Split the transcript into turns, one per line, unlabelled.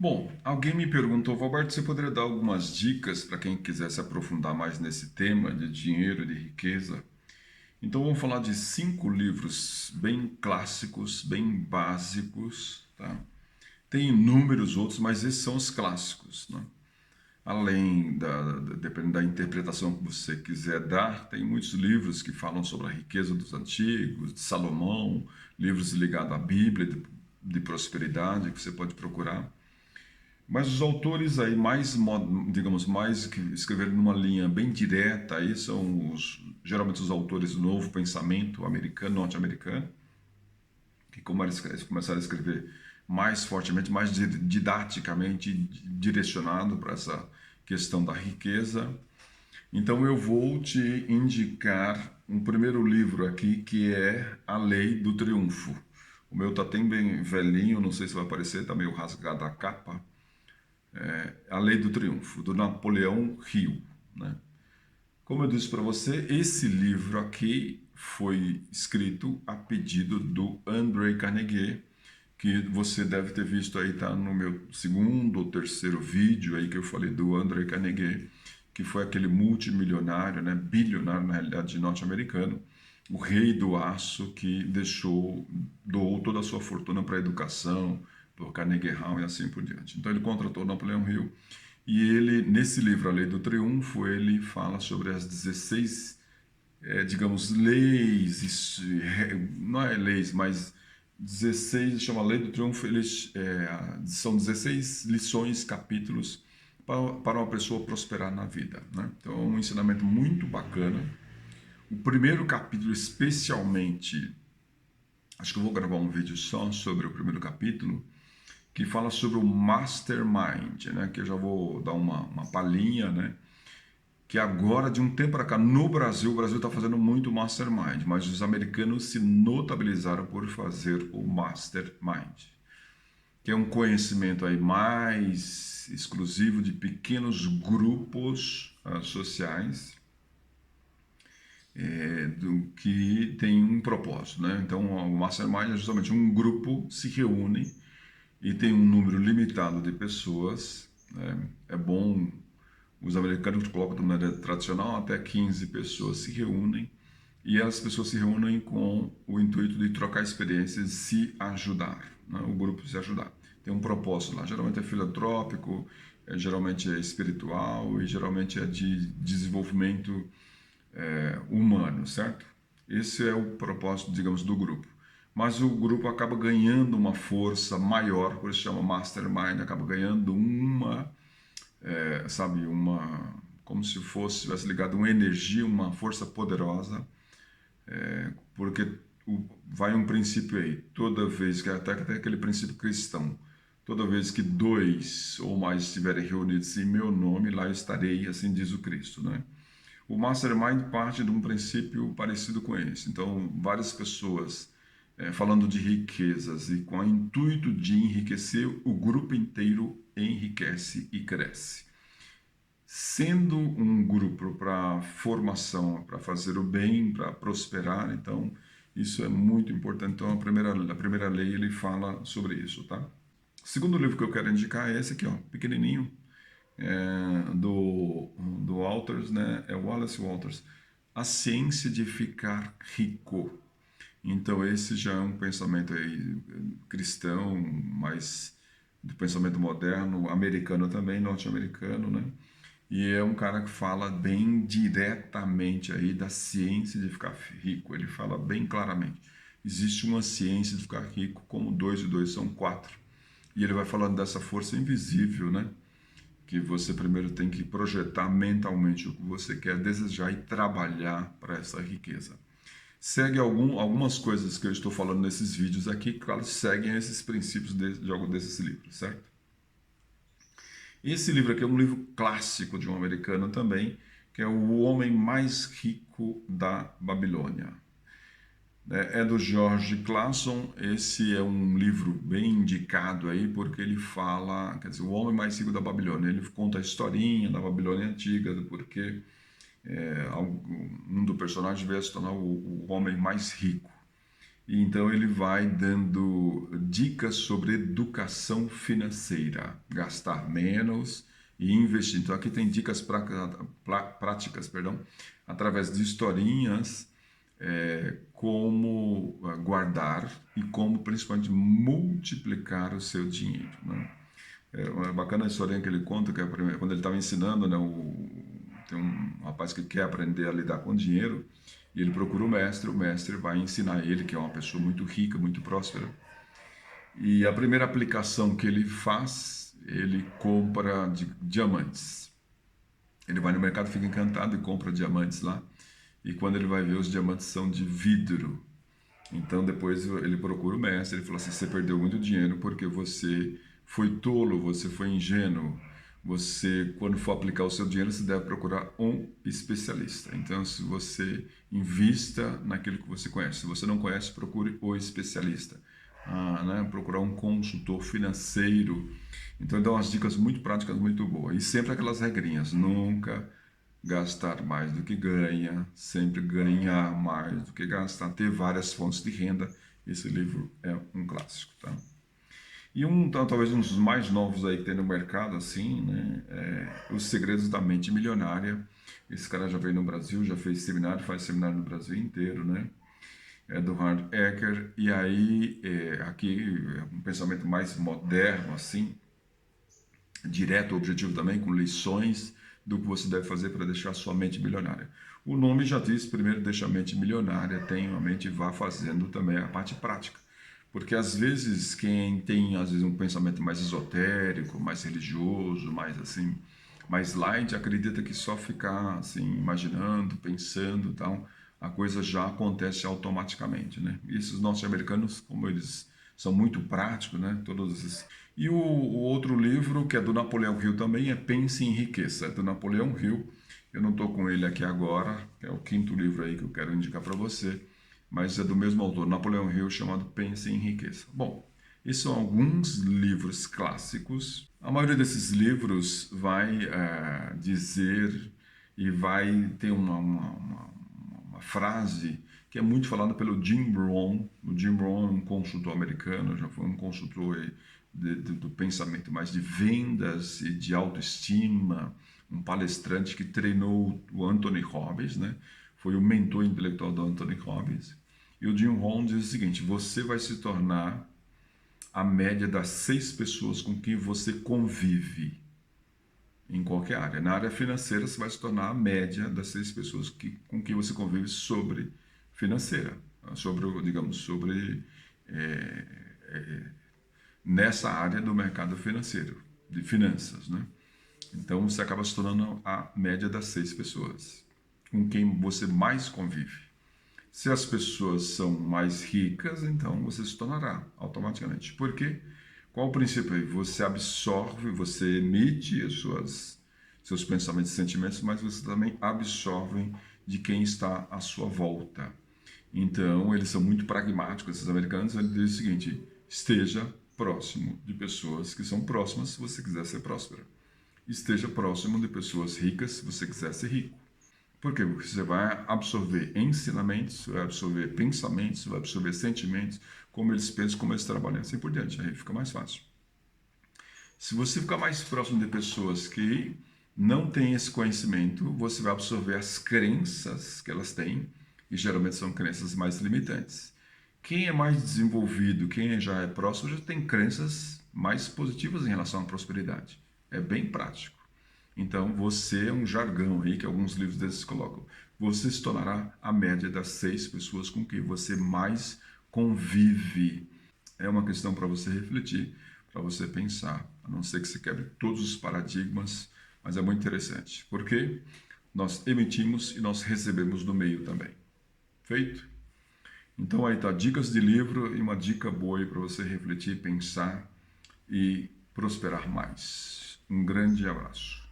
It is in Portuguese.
Bom, alguém me perguntou, Roberto, você poderia dar algumas dicas para quem quiser se aprofundar mais nesse tema de dinheiro, de riqueza? Então vamos falar de 5 livros bem clássicos, bem básicos, tá? Tem inúmeros outros, mas esses são os clássicos, né? Além dependendo da interpretação que você quiser dar, tem muitos livros que falam sobre a riqueza dos antigos, de Salomão, livros ligados à Bíblia, de prosperidade, que você pode procurar. Mas os autores aí mais, digamos, mais que escreveram numa linha bem direta aí são geralmente os autores do novo pensamento americano, norte-americano, que começaram a escrever mais fortemente, mais didaticamente direcionado para essa questão da riqueza. Então eu vou te indicar um primeiro livro aqui que é A Lei do Triunfo. O meu tá bem velhinho, não sei se vai aparecer, tá meio rasgada a capa. A Lei do Triunfo, do Napoleão Hill, né? Como eu disse para você, esse livro aqui foi escrito a pedido do André Carnegie, que você deve ter visto aí, tá no meu segundo ou terceiro vídeo aí que eu falei do André Carnegie, que foi aquele multimilionário, né, bilionário na realidade norte-americano, o rei do aço que doou toda a sua fortuna para a educação, por Carnegie Hall e assim por diante. Então ele contratou Napoleão Hill e ele, nesse livro, A Lei do Triunfo, ele fala sobre as 16, digamos, leis, não é leis, mas 16, chama Lei do Triunfo, são 16 lições, capítulos, para uma pessoa prosperar na vida, né? Então é um ensinamento muito bacana. O primeiro capítulo, especialmente, acho que eu vou gravar um vídeo só sobre o primeiro capítulo, que fala sobre o mastermind, né? Que eu já vou dar uma palhinha, né? Que agora, de um tempo para cá, no Brasil, o Brasil está fazendo muito mastermind, mas os americanos se notabilizaram por fazer o mastermind, que é um conhecimento aí mais exclusivo de pequenos grupos sociais, que tem um propósito, né? Então, o mastermind é justamente um grupo se reúne e tem um número limitado de pessoas, né? É bom, os americanos colocam de maneira tradicional, até 15 pessoas se reúnem e as pessoas se reúnem com o intuito de trocar experiências e se ajudar, né? O grupo se ajudar. Tem um propósito lá, geralmente é filantrópico, geralmente é espiritual e geralmente é de desenvolvimento humano, certo? Esse é o propósito, digamos, do grupo. Mas o grupo acaba ganhando uma força maior, por isso chama Mastermind, acaba ganhando sabe, como se fosse, tivesse ligado uma energia, uma força poderosa, porque vai um princípio aí, toda vez que, até aquele princípio cristão, toda vez que dois ou mais estiverem reunidos em meu nome, lá eu estarei, assim diz o Cristo, né? O Mastermind parte de um princípio parecido com esse. Então, várias pessoas falando de riquezas e com o intuito de enriquecer, o grupo inteiro enriquece e cresce. Sendo um grupo para formação, para fazer o bem, para prosperar, então isso é muito importante. Então, a primeira lei ele fala sobre isso, tá? O segundo livro que eu quero indicar é esse aqui, ó, pequenininho, do Walters, né? É Wallace Walters, A Ciência de Ficar Rico. Então esse já é um pensamento aí cristão, mas do pensamento moderno, americano também, norte-americano, né? E é um cara que fala bem diretamente aí da ciência de ficar rico. Ele fala bem claramente. Existe uma ciência de ficar rico, como 2 e 2 são 4. E ele vai falando dessa força invisível, né? Que você primeiro tem que projetar mentalmente o que você quer desejar e trabalhar para essa riqueza. Segue algumas coisas que eu estou falando nesses vídeos aqui, claro, seguem esses princípios de algum desses livros, certo? Esse livro aqui é um livro clássico de um americano também, que é O Homem Mais Rico da Babilônia. É do George Clason. Esse é um livro bem indicado aí, porque ele fala, quer dizer, o homem mais rico da Babilônia. Ele conta a historinha da Babilônia antiga, do porquê um dos personagens veio a se tornar o homem mais rico. E então ele vai dando dicas sobre educação financeira, gastar menos e investir. Então aqui tem dicas práticas, perdão, através de historinhas, como guardar e como principalmente multiplicar o seu dinheiro, né? É uma bacana a historinha que ele conta, que é quando ele estava ensinando, né, tem um rapaz que quer aprender a lidar com dinheiro, e ele procura o mestre vai ensinar ele, que é uma pessoa muito rica, muito próspera. E a primeira aplicação que ele faz, ele compra diamantes. Ele vai no mercado, fica encantado e compra diamantes lá. E quando ele vai ver, os diamantes são de vidro. Então depois ele procura o mestre, ele falou assim: você perdeu muito dinheiro porque você foi tolo, você foi ingênuo. Você, quando for aplicar o seu dinheiro, você deve procurar um especialista. Então, se você invista naquilo que você conhece. Se você não conhece, procure o especialista. Né? Procurar um consultor financeiro. Então, ele dá umas dicas muito práticas, muito boas. E sempre aquelas regrinhas: nunca gastar mais do que ganha, sempre ganhar mais do que gastar, ter várias fontes de renda. Esse livro é um clássico, tá? E talvez um dos mais novos aí que tem no mercado, assim, né, Os Segredos da Mente Milionária. Esse cara já veio no Brasil, já fez seminário, faz seminário no Brasil inteiro, né? É do Hart Ecker. E aí, aqui, um pensamento mais moderno, assim, direto, objetivo também, com lições do que você deve fazer para deixar sua mente milionária. O nome já diz, primeiro deixa a mente milionária, tenha uma mente e vá fazendo também a parte prática. Porque às vezes quem tem às vezes um pensamento mais esotérico, mais religioso, mais assim, mais light, acredita que só ficar assim imaginando, pensando, e tal, a coisa já acontece automaticamente, né? E esses norte-americanos, como eles são muito práticos, né? Todos esses. E o outro livro, que é do Napoleão Hill também, é Pense em Riqueza, é do Napoleão Hill. Eu não estou com ele aqui agora, é o quinto livro aí que eu quero indicar para você, mas é do mesmo autor, Napoleão Hill, chamado Pense em Riqueza. Bom, esses são alguns livros clássicos. A maioria desses livros vai dizer e vai ter uma frase que é muito falada pelo Jim Rohn. O Jim Rohn é um consultor americano, já foi um consultor do pensamento mais de vendas e de autoestima, um palestrante que treinou o Anthony Robbins, né? Foi o mentor intelectual do Anthony Robbins. E o Jim Rohn diz o seguinte: você vai se tornar a média das 6 pessoas com quem você convive em qualquer área. Na área financeira, você vai se tornar a média das 6 pessoas com quem você convive sobre financeira, nessa área do mercado financeiro, de finanças, né? Então você acaba se tornando a média das 6 pessoas com quem você mais convive. Se as pessoas são mais ricas, então você se tornará automaticamente. Por quê? Qual o princípio aí? Você absorve, você emite seus pensamentos e sentimentos, mas você também absorve de quem está à sua volta. Então, eles são muito pragmáticos, esses americanos. Eles dizem o seguinte: esteja próximo de pessoas que são próximas se você quiser ser próspero. Esteja próximo de pessoas ricas se você quiser ser rico. Por quê? Porque você vai absorver ensinamentos, vai absorver pensamentos, vai absorver sentimentos, como eles pensam, como eles trabalham, assim por diante. Aí fica mais fácil. Se você ficar mais próximo de pessoas que não têm esse conhecimento, você vai absorver as crenças que elas têm, e geralmente são crenças mais limitantes. Quem é mais desenvolvido, quem já é próximo, já tem crenças mais positivas em relação à prosperidade. É bem prático. Então, você é um jargão aí que alguns livros desses colocam. Você se tornará a média das 6 pessoas com quem você mais convive. É uma questão para você refletir, para você pensar. A não ser que você quebre todos os paradigmas, mas é muito interessante. Porque nós emitimos e nós recebemos do meio também. Feito? Então aí tá, dicas de livro e uma dica boa aí para você refletir, pensar e prosperar mais. Um grande abraço.